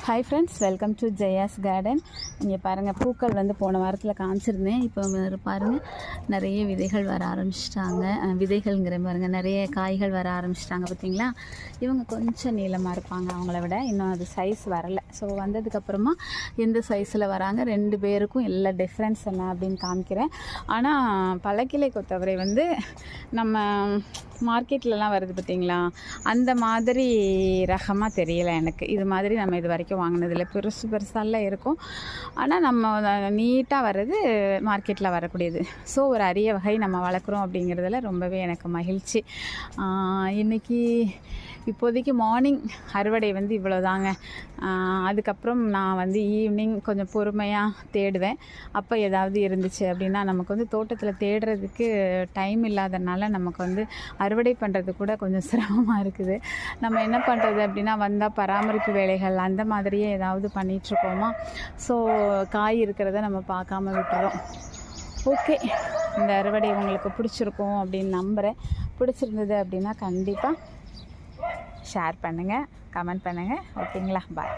Hi friends, welcome to Jaya's garden. இங்கே பாருங்கள், பூக்கள் வந்து போன வாரத்தில் காமிச்சிருந்தேன். இப்போ பாருங்கள், நிறைய விதைகள் வர ஆரம்பிச்சிட்டாங்க. விதைகள்ங்கிற பாருங்கள், நிறைய காய்கள் வர ஆரம்பிச்சிட்டாங்க. பார்த்தீங்களா? இவங்க கொஞ்சம் நீளமாக இருப்பாங்க அவங்கள விட, இன்னும் அது சைஸ் வரலை. ஸோ வந்ததுக்கப்புறமா எந்த சைஸில் வராங்க, ரெண்டு பேருக்கும் எல்லா டிஃப்ரென்ஸ் என்ன அப்படின்னு காமிக்கிறேன். ஆனால் பழக்கிளை கொத்தவரை வந்து நம்ம மார்க்கெட்லலாம் வருது பார்த்தீங்களா, அந்த மாதிரி ரகமாக தெரியலை எனக்கு. இது மாதிரி நம்ம இது வரைக்கும் வாங்கினதில்லை. பெருசு பெருசாலாம் இருக்கும், ஆனால் நம்ம நீட்டாக வர்றது மார்க்கெட்டில் வரக்கூடியது. ஸோ ஒரு அரிய வகை நம்ம வளர்க்குறோம் அப்படிங்கிறதுல ரொம்பவே எனக்கு மகிழ்ச்சி. இன்றைக்கி இப்போதைக்கு மார்னிங் அறுவடை வந்து இவ்வளோதாங்க. அதுக்கப்புறம் நான் வந்து ஈவினிங் கொஞ்சம் பொறுமையாக தேடுவேன். அப்போ ஏதாவது இருந்துச்சு அப்படின்னா, நமக்கு வந்து தோட்டத்தில் தேடுறதுக்கு டைம் இல்லாதனால நமக்கு வந்து அறுவடை பண்ணுறது கூட கொஞ்சம் சிரமமாக இருக்குது. நம்ம என்ன பண்ணுறது அப்படின்னா, வந்தால் பராமரிப்பு வேலைகள் அந்த மாதிரியே ஏதாவது பண்ணிகிட்ருக்கோமா. ஸோ காய் இருக்கிறத நம்ம பார்க்காம விட்டுறோம். ஓகே, இந்த அறுவடை உங்களுக்கு பிடிச்சிருக்கும் அப்படின்னு நம்புகிறேன். பிடிச்சிருந்தது அப்படின்னா கண்டிப்பாக ஷேர் பண்ணுங்கள், கமெண்ட் பண்ணுங்கள். ஓகேங்களா? பாய்.